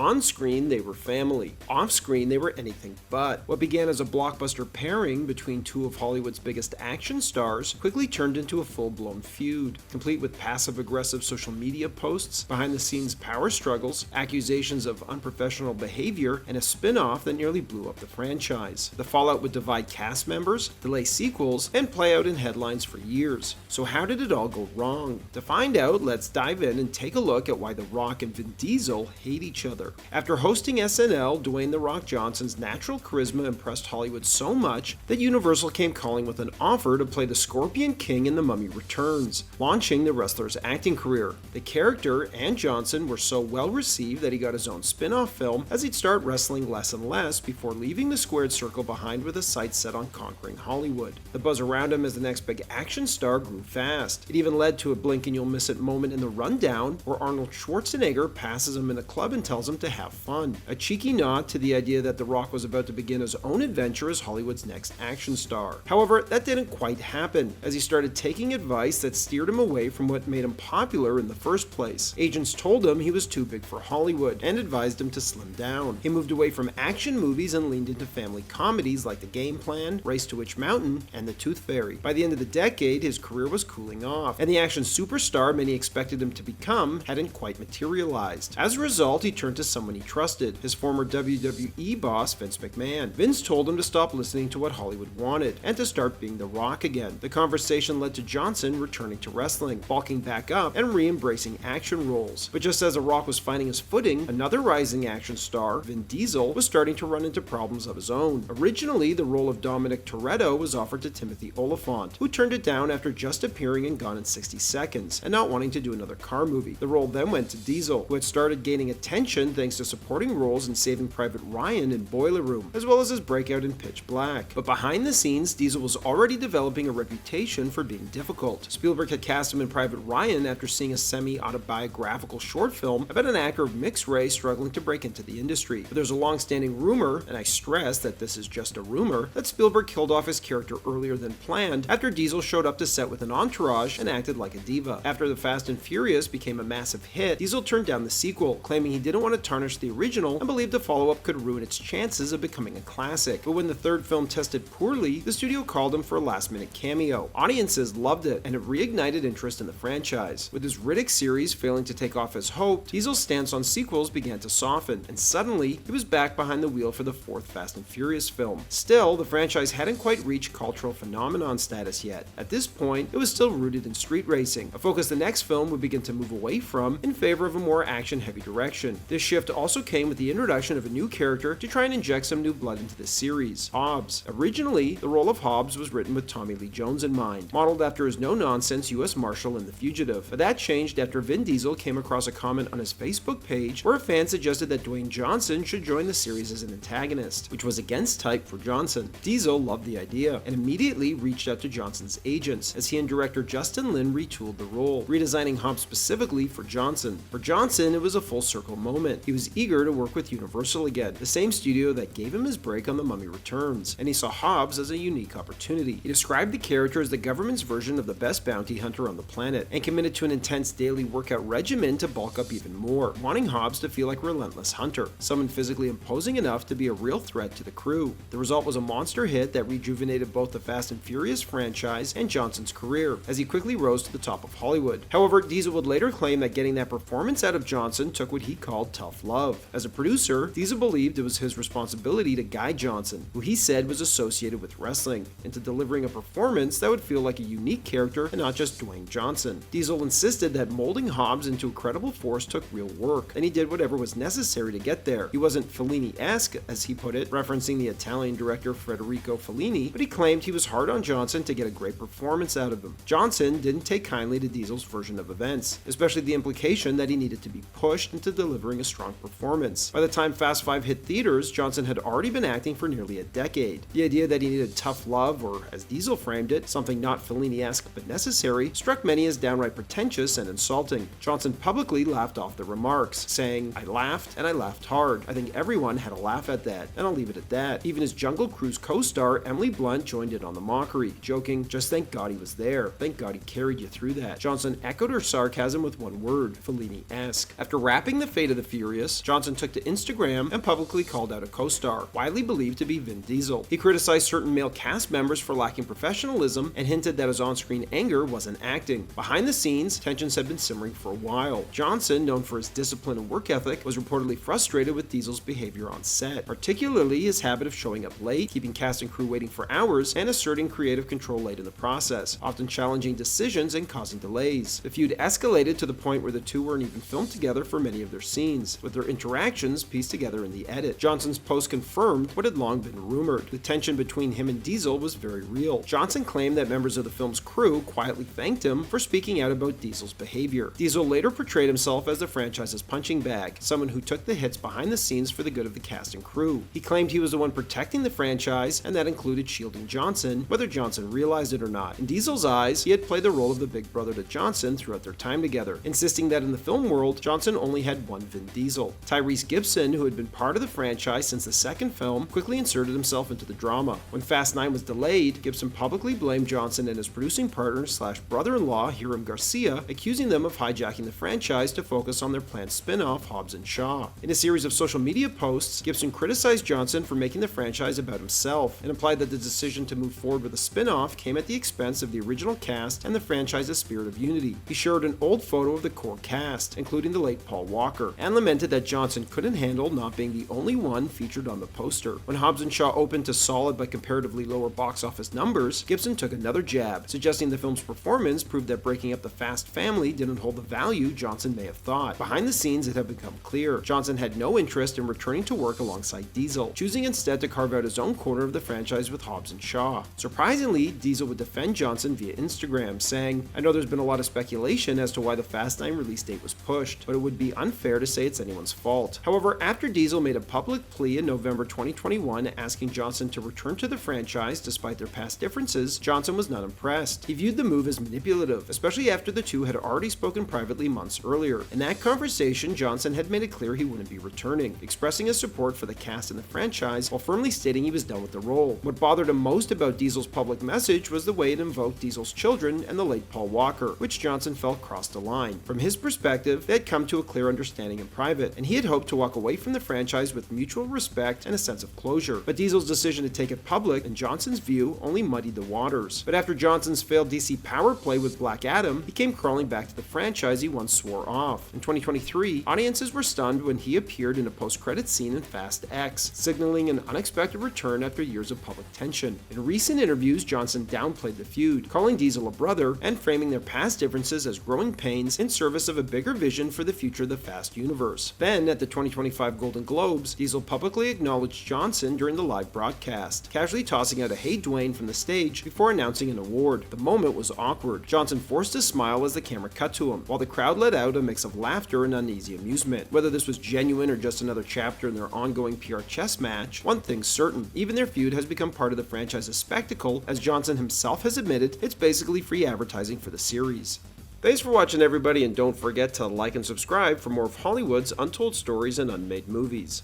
On-screen, they were family. Off-screen, they were anything but. What began as a blockbuster pairing between two of Hollywood's biggest action stars quickly turned into a full-blown feud, complete with passive-aggressive social media posts, behind-the-scenes power struggles, accusations of unprofessional behavior, and a spin-off that nearly blew up the franchise. The fallout would divide cast members, delay sequels, and play out in headlines for years. So how did it all go wrong? To find out, let's dive in and take a look at why The Rock and Vin Diesel hate each other. After hosting SNL, Dwayne "The Rock" Johnson's natural charisma impressed Hollywood so much that Universal came calling with an offer to play the Scorpion King in The Mummy Returns, launching the wrestler's acting career. The character and Johnson were so well received that he got his own spin-off film as he'd start wrestling less and less before leaving the squared circle behind with his sights set on conquering Hollywood. The buzz around him as the next big action star grew fast. It even led to a blink and you'll miss it moment in The Rundown where Arnold Schwarzenegger passes him in a club and tells him to have fun. A cheeky nod to the idea that The Rock was about to begin his own adventure as Hollywood's next action star. However, that didn't quite happen, as he started taking advice that steered him away from what made him popular in the first place. Agents told him he was too big for Hollywood and advised him to slim down. He moved away from action movies and leaned into family comedies like The Game Plan, Race to Witch Mountain, and The Tooth Fairy. By the end of the decade, his career was cooling off, and the action superstar many expected him to become hadn't quite materialized. As a result, he turned to someone he trusted, his former WWE boss, Vince McMahon. Vince told him to stop listening to what Hollywood wanted, and to start being The Rock again. The conversation led to Johnson returning to wrestling, bulking back up, and re-embracing action roles. But just as The Rock was finding his footing, another rising action star, Vin Diesel, was starting to run into problems of his own. Originally, the role of Dominic Toretto was offered to Timothy Olyphant, who turned it down after just appearing in Gone in 60 Seconds, and not wanting to do another car movie. The role then went to Diesel, who had started gaining attention thanks to supporting roles in Saving Private Ryan and Boiler Room, as well as his breakout in Pitch Black. But behind the scenes, Diesel was already developing a reputation for being difficult. Spielberg had cast him in Private Ryan after seeing a semi-autobiographical short film about an actor of mixed race struggling to break into the industry. But there's a long-standing rumor, and I stress that this is just a rumor, that Spielberg killed off his character earlier than planned after Diesel showed up to set with an entourage and acted like a diva. After The Fast and Furious became a massive hit, Diesel turned down the sequel, claiming he didn't want to tarnish the original and believed the follow-up could ruin its chances of becoming a classic. But when the third film tested poorly, the studio called him for a last-minute cameo. Audiences loved it, and it reignited interest in the franchise. With his Riddick series failing to take off as hoped, Diesel's stance on sequels began to soften, and suddenly, he was back behind the wheel for the fourth Fast and Furious film. Still, the franchise hadn't quite reached cultural phenomenon status yet. At this point, it was still rooted in street racing, a focus the next film would begin to move away from in favor of a more action-heavy direction. This shift also came with the introduction of a new character to try and inject some new blood into the series, Hobbs. Originally, the role of Hobbs was written with Tommy Lee Jones in mind, modeled after his no-nonsense U.S. Marshal in The Fugitive, but that changed after Vin Diesel came across a comment on his Facebook page where a fan suggested that Dwayne Johnson should join the series as an antagonist, which was against type for Johnson. Diesel loved the idea, and immediately reached out to Johnson's agents, as he and director Justin Lin retooled the role, redesigning Hobbs specifically for Johnson. For Johnson, it was a full-circle moment. He was eager to work with Universal again, the same studio that gave him his break on The Mummy Returns, and he saw Hobbs as a unique opportunity. He described the character as the government's version of the best bounty hunter on the planet, and committed to an intense daily workout regimen to bulk up even more, wanting Hobbs to feel like a relentless hunter, someone physically imposing enough to be a real threat to the crew. The result was a monster hit that rejuvenated both the Fast and Furious franchise and Johnson's career, as he quickly rose to the top of Hollywood. However, Diesel would later claim that getting that performance out of Johnson took what he called tough love. As a producer, Diesel believed it was his responsibility to guide Johnson, who he said was associated with wrestling, into delivering a performance that would feel like a unique character and not just Dwayne Johnson. Diesel insisted that molding Hobbs into a credible force took real work, and he did whatever was necessary to get there. He wasn't Fellini-esque, as he put it, referencing the Italian director Federico Fellini, but he claimed he was hard on Johnson to get a great performance out of him. Johnson didn't take kindly to Diesel's version of events, especially the implication that he needed to be pushed into delivering a strong performance. By the time Fast 5 hit theaters, Johnson had already been acting for nearly a decade. The idea that he needed tough love, or as Diesel framed it, something not Fellini-esque but necessary, struck many as downright pretentious and insulting. Johnson publicly laughed off the remarks, saying, "I laughed, and I laughed hard. I think everyone had a laugh at that, and I'll leave it at that." Even his Jungle Cruise co-star Emily Blunt joined in on the mockery, joking, "Just thank God he was there. Thank God he carried you through that." Johnson echoed her sarcasm with one word, Fellini-esque. After wrapping The Fate of the Furious furious, Johnson took to Instagram and publicly called out a co-star, widely believed to be Vin Diesel. He criticized certain male cast members for lacking professionalism and hinted that his on-screen anger wasn't acting. Behind the scenes, tensions had been simmering for a while. Johnson, known for his discipline and work ethic, was reportedly frustrated with Diesel's behavior on set, particularly his habit of showing up late, keeping cast and crew waiting for hours, and asserting creative control late in the process, often challenging decisions and causing delays. The feud escalated to the point where the two weren't even filmed together for many of their scenes, with their interactions pieced together in the edit. Johnson's post confirmed what had long been rumored. The tension between him and Diesel was very real. Johnson claimed that members of the film's crew quietly thanked him for speaking out about Diesel's behavior. Diesel later portrayed himself as the franchise's punching bag, someone who took the hits behind the scenes for the good of the cast and crew. He claimed he was the one protecting the franchise, and that included shielding Johnson, whether Johnson realized it or not. In Diesel's eyes, he had played the role of the big brother to Johnson throughout their time together, insisting that in the film world, Johnson only had one Vin Diesel. Tyrese Gibson, who had been part of the franchise since the second film, quickly inserted himself into the drama. When Fast 9 was delayed, Gibson publicly blamed Johnson and his producing partner / brother-in-law, Hiram Garcia, accusing them of hijacking the franchise to focus on their planned spin-off, Hobbs Shaw. In a series of social media posts, Gibson criticized Johnson for making the franchise about himself, and implied that the decision to move forward with a spin-off came at the expense of the original cast and the franchise's spirit of unity. He shared an old photo of the core cast, including the late Paul Walker, and lamented that Johnson couldn't handle not being the only one featured on the poster. When Hobbs Shaw opened to solid but comparatively lower box office numbers, Gibson took another jab, suggesting the film's performance proved that breaking up the Fast family didn't hold the value Johnson may have thought. Behind the scenes, it had become clear Johnson had no interest in returning to work alongside Diesel, choosing instead to carve out his own corner of the franchise with Hobbs Shaw. Surprisingly, Diesel would defend Johnson via Instagram, saying, "I know there's been a lot of speculation as to why the Fast 9 release date was pushed, but it would be unfair to say it's anyone's fault." However, after Diesel made a public plea in November 2021 asking Johnson to return to the franchise despite their past differences, Johnson was not impressed. He viewed the move as manipulative, especially after the two had already spoken privately months earlier. In that conversation, Johnson had made it clear he wouldn't be returning, expressing his support for the cast and the franchise while firmly stating he was done with the role. What bothered him most about Diesel's public message was the way it invoked Diesel's children and the late Paul Walker, which Johnson felt crossed a line. From his perspective, they had come to a clear understanding in private, and he had hoped to walk away from the franchise with mutual respect and a sense of closure. But Diesel's decision to take it public, in Johnson's view, only muddied the waters. But after Johnson's failed DC power play with Black Adam, he came crawling back to the franchise he once swore off. In 2023, audiences were stunned when he appeared in a post-credits scene in Fast X, signaling an unexpected return after years of public tension. In recent interviews, Johnson downplayed the feud, calling Diesel a brother and framing their past differences as growing pains in service of a bigger vision for the future of the Fast universe. Then, at the 2025 Golden Globes, Diesel publicly acknowledged Johnson during the live broadcast, casually tossing out a "Hey Dwayne" from the stage before announcing an award. The moment was awkward. Johnson forced a smile as the camera cut to him, while the crowd let out a mix of laughter and uneasy amusement. Whether this was genuine or just another chapter in their ongoing PR chess match, one thing's certain: even their feud has become part of the franchise's spectacle, as Johnson himself has admitted it's basically free advertising for the series. Thanks for watching, everybody, and don't forget to like and subscribe for more of Hollywood's untold stories and unmade movies.